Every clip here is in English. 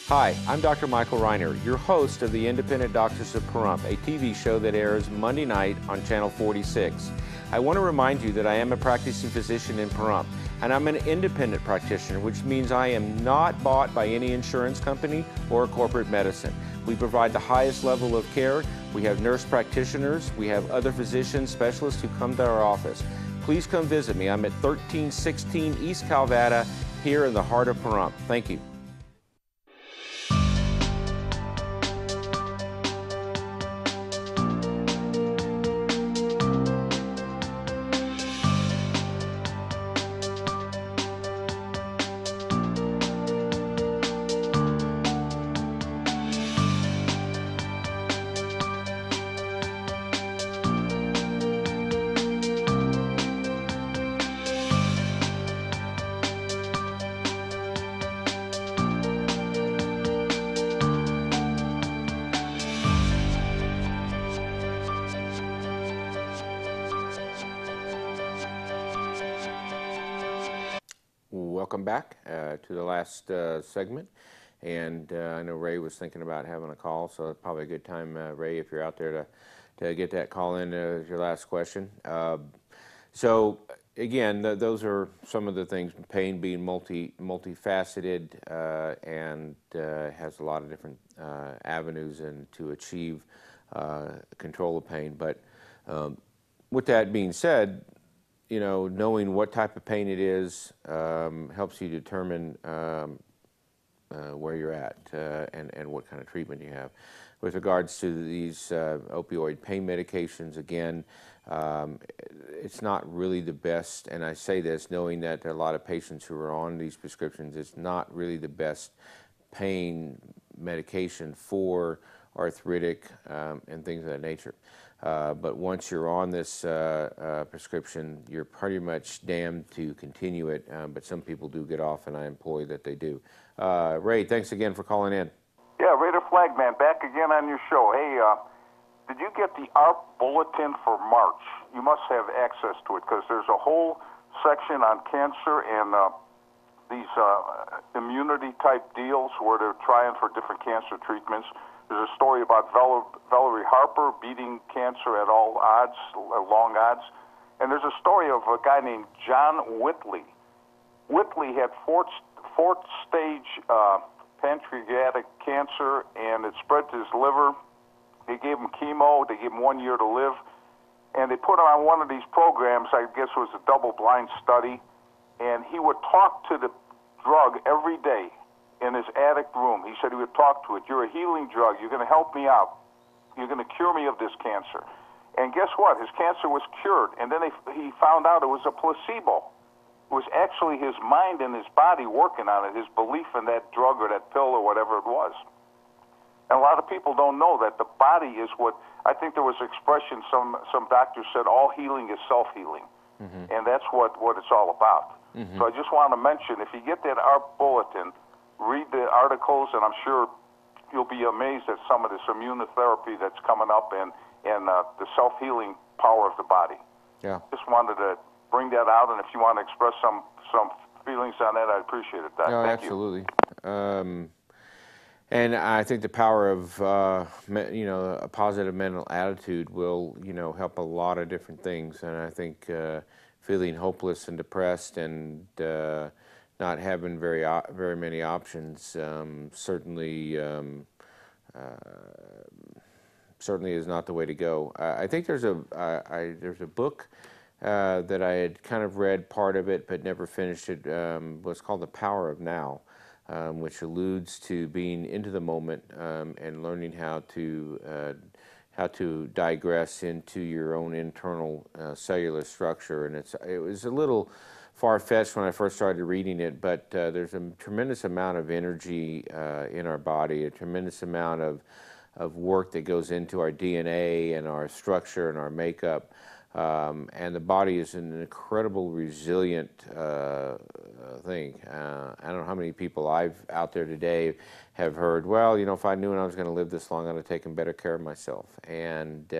Hi, I'm Dr. Michael Reiner, your host of the Independent Doctors of Pahrump, a TV show that airs Monday night on Channel 46. I want to remind you that I am a practicing physician in Pahrump, and I'm an independent practitioner, which means I am not bought by any insurance company or corporate medicine. We provide the highest level of care. We have nurse practitioners. We have other physicians, specialists who come to our office. Please come visit me. I'm at 1316 East Calvada here in the heart of Pahrump. Thank you. Welcome back to the last segment, and I know Ray was thinking about having a call, so it's probably a good time, Ray, if you're out there to get that call in as your last question. So again, those are some of the things, pain being multifaceted and has a lot of different avenues and to achieve control of pain. But with that being said, you know, knowing what type of pain it is helps you determine where you're at and what kind of treatment you have. With regards to these opioid pain medications, again, it's not really the best, and I say this knowing that there are a lot of patients who are on these prescriptions. It's not really the best pain medication for arthritic and things of that nature. But once you're on this prescription, you're pretty much damned to continue it, but some people do get off, and I employ that they do. Ray, thanks again for calling in. Yeah, Raider Flagman, back again on your show. Hey, did you get the ARP bulletin for March? You must have access to it, because there's a whole section on cancer and these immunity-type deals where they're trying for different cancer treatments. There's a story about Valerie Harper beating cancer at all odds, long odds. And there's a story of a guy named John Whitley. Whitley had fourth stage pancreatic cancer, and it spread to his liver. They gave him chemo. They gave him 1 year to live. And they put him on one of these programs, I guess it was a double-blind study, and he would talk to the drug every day in his attic room. He said he would talk to it. You're a healing drug. You're going to help me out. You're going to cure me of this cancer. And guess what? His cancer was cured. And then he found out it was a placebo. It was actually his mind and his body working on it, his belief in that drug or that pill or whatever it was. And a lot of people don't know that the body is what, I think there was an expression, some doctors said, all healing is self-healing. Mm-hmm. And that's what it's all about. Mm-hmm. So I just want to mention, if you get that ARP bulletin, read the articles, and I'm sure you'll be amazed at some of this immunotherapy that's coming up and the self-healing power of the body. Yeah. Just wanted to bring that out, and if you want to express some feelings on that, I'd appreciate it, Doc. No, Thank absolutely. And I think the power of, a positive mental attitude will, help a lot of different things. And I think feeling hopeless and depressed and not having very many options certainly is not the way to go. I think there's a book that I had kind of read part of it but never finished it. Was called The Power of Now, which alludes to being into the moment and learning how to digress into your own internal cellular structure. And it was a little far-fetched when I first started reading it, but there's a tremendous amount of energy in our body, a tremendous amount of work that goes into our DNA and our structure and our makeup. And the body is an incredible resilient thing. I don't know how many people out there today have heard, well, if I knew I was going to live this long, I'd have taken better care of myself. And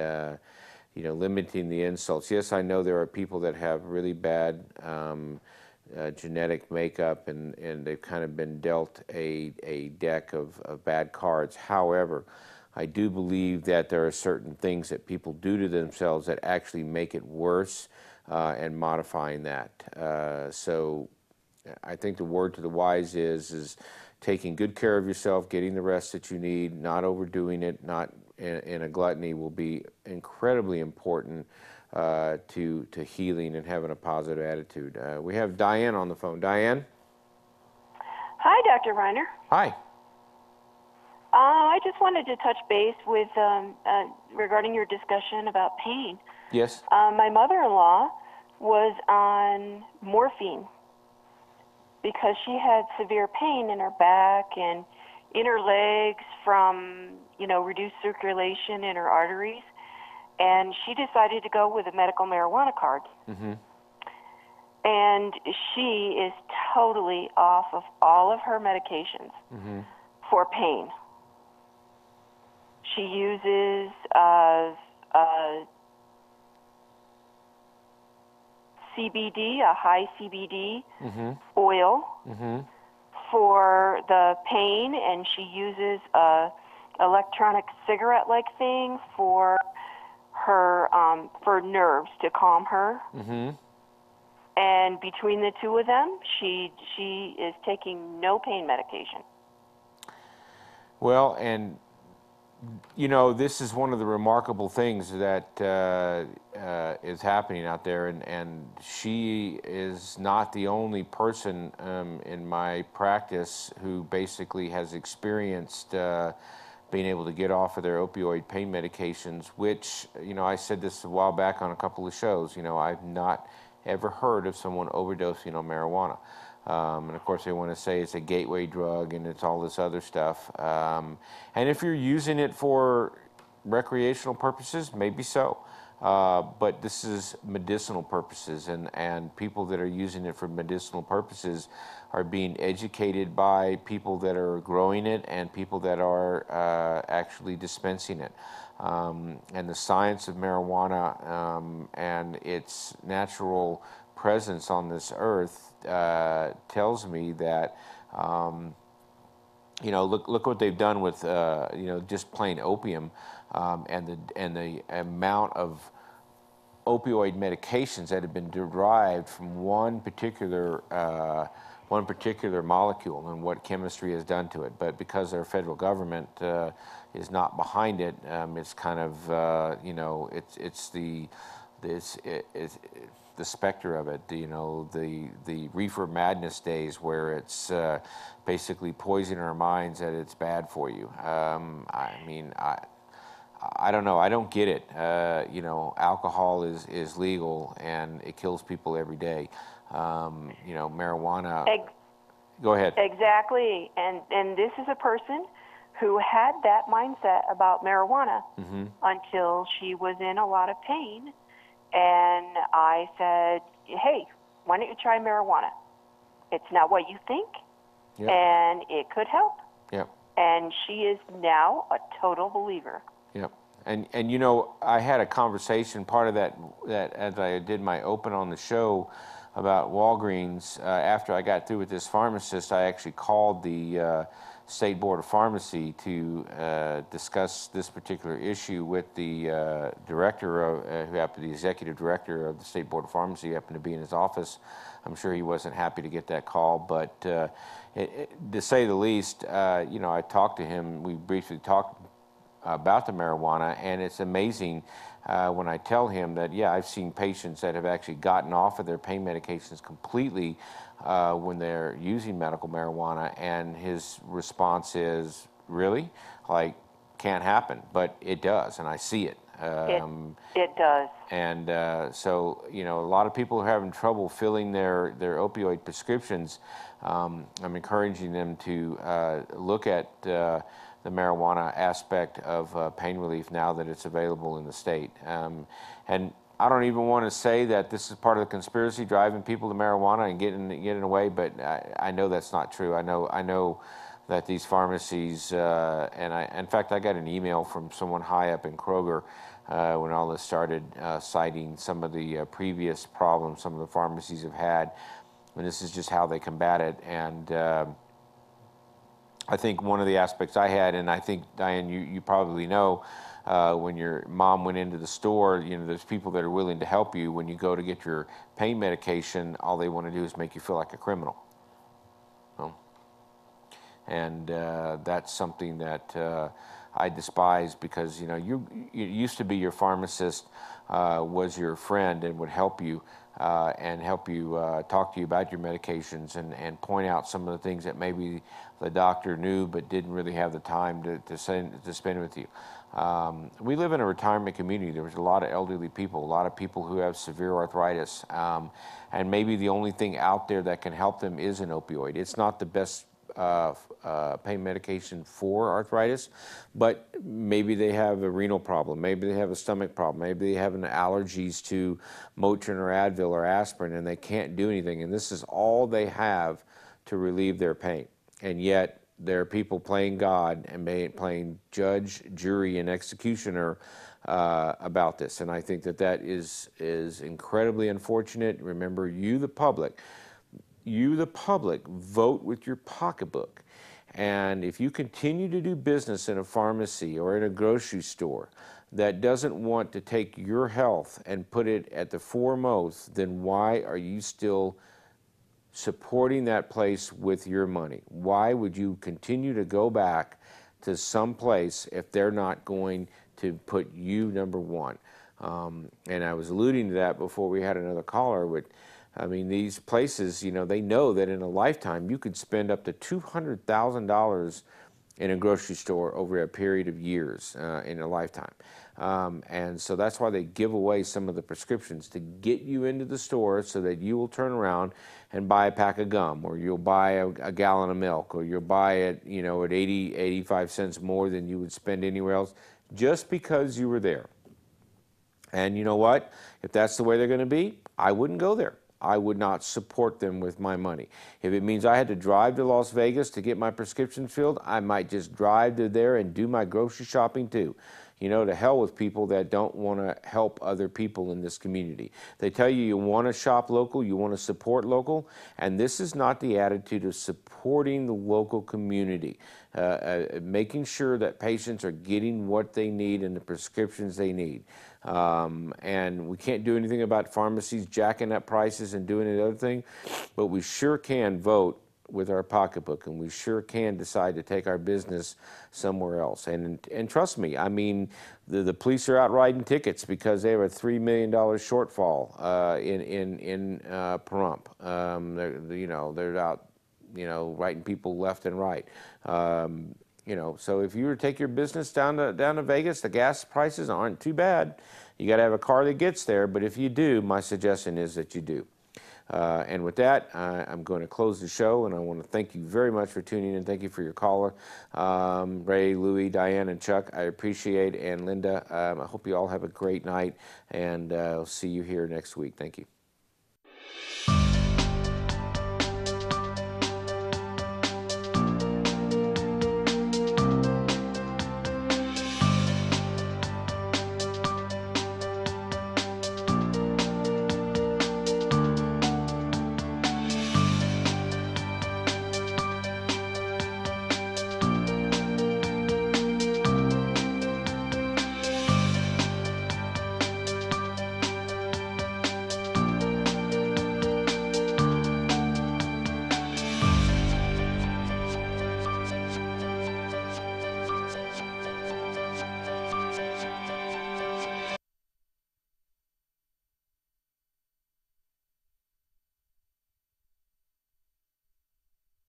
limiting the insults. Yes, I know there are people that have really bad genetic makeup, and they've kind of been dealt a deck of bad cards. However, I do believe that there are certain things that people do to themselves that actually make it worse, and modifying that. So I think the word to the wise is taking good care of yourself, getting the rest that you need, not overdoing it, not in a gluttony will be incredibly important to healing and having a positive attitude. We have Diane on the phone. Diane? Hi, Dr. Reiner. Hi. I just wanted to touch base with regarding your discussion about pain. Yes. My mother-in-law was on morphine because she had severe pain in her back and in her legs from, reduced circulation in her arteries. And she decided to go with a medical marijuana card. Mm-hmm. And she is totally off of all of her medications Mm-hmm. for pain. She uses CBD, a high CBD Mm-hmm. oil Mm-hmm. for the pain, and she uses a electronic cigarette-like thing for her for nerves to calm her. Mm-hmm. And between the two of them, she is taking no pain medication. Well, and this is one of the remarkable things that is happening out there, and she is not the only person in my practice who basically has experienced being able to get off of their opioid pain medications, which, I said this a while back on a couple of shows, I've not ever heard of someone overdosing on marijuana. And of course, they want to say it's a gateway drug and it's all this other stuff. And if you're using it for recreational purposes, maybe so. But this is medicinal purposes, and people that are using it for medicinal purposes are being educated by people that are growing it and people that are actually dispensing it. And the science of marijuana and its natural presence on this earth tells me that look what they've done with just plain opium, and the amount of opioid medications that have been derived from one particular molecule and what chemistry has done to it. But because our federal government is not behind it, it's kind of it's the specter of it, the reefer madness days where it's basically poisoning our minds that it's bad for you. I don't know. I don't get it. Alcohol is legal and it kills people every day. Marijuana. Go ahead. Exactly. And this is a person who had that mindset about marijuana Mm-hmm. until she was in a lot of pain. And I said, hey, why don't you try marijuana? It's not what you think, Yep. and it could help. Yep. And she is now a total believer. Yep. And I had a conversation, part of that as I did my open on the show about Walgreens. After I got through with this pharmacist, I actually called the State Board of Pharmacy to discuss this particular issue with the director of, who happened to be the executive director of the State Board of Pharmacy, happened to be in his office. I'm sure he wasn't happy to get that call, but to say the least, I talked to him. We briefly talked about the marijuana, and it's amazing when I tell him that, yeah, I've seen patients that have actually gotten off of their pain medications completely when they're using medical marijuana, and his response is, really? Like, can't happen, but it does, and I see it. It does. And so, a lot of people are having trouble filling their opioid prescriptions. I'm encouraging them to look at the marijuana aspect of pain relief now that it's available in the state. And I don't even want to say that this is part of the conspiracy driving people to marijuana and getting away, but I know that's not true. I know that these pharmacies, in fact, I got an email from someone high up in Kroger when all this started, citing some of the previous problems some of the pharmacies have had. and this is just how they combat it. And I think one of the aspects I had, and I think, Diane, you probably know, when your mom went into the store, you know, there's people that are willing to help you. When you go to get your pain medication, all they want to do is make you feel like a criminal. And that's something that I despise, because you know it used to be your pharmacist was your friend and would help you talk to you about your medications and point out some of the things that maybe the doctor knew but didn't really have the time to spend with you. We live in a retirement community. There was a lot of elderly people, a lot of people who have severe arthritis, and maybe the only thing out there that can help them is an opioid. It's not the best pain medication for arthritis, but maybe they have a renal problem, maybe they have a stomach problem, maybe they have an allergies to Motrin or Advil or aspirin, and they can't do anything, and this is all they have to relieve their pain. And yet there are people playing God and playing judge, jury, and executioner about this, and I think that is incredibly unfortunate. Remember, you the public vote with your pocketbook. And if you continue to do business in a pharmacy or in a grocery store that doesn't want to take your health and put it at the foremost, then why are you still supporting that place with your money? Why would you continue to go back to some place if they're not going to put you number one? And I was alluding to that before we had another caller with, I mean, these places, you know, they know that in a lifetime you could spend up to $200,000 in a grocery store over a period of years in a lifetime. And so that's why they give away some of the prescriptions to get you into the store so that you will turn around and buy a pack of gum, or you'll buy a gallon of milk, or you'll buy it, you know, at 85 cents more than you would spend anywhere else, just because you were there. And you know what? If that's the way they're going to be, I wouldn't go there. I would not support them with my money. If it means I had to drive to Las Vegas to get my prescriptions filled, I might just drive to there and do my grocery shopping too. You know, to hell with people that don't want to help other people in this community. They tell you you want to shop local, you want to support local, and this is not the attitude of supporting the local community. Making sure that patients are getting what they need and the prescriptions they need. And we can't do anything about pharmacies jacking up prices and doing the other thing, but we sure can vote with our pocketbook, and we sure can decide to take our business somewhere else. And trust me, I mean, the police are out writing tickets because they have a $3 million shortfall in Pahrump. They're out, you know, writing people left and right. You know, so if you were to take your business down to Vegas, the gas prices aren't too bad. You got to have a car that gets there, but if you do, my suggestion is that you do. And with that, I'm going to close the show, and I want to thank you very much for tuning in. Thank you for your caller, Ray, Louie, Diane, and Chuck. I appreciate, and Linda. I hope you all have a great night, and I'll see you here next week. Thank you.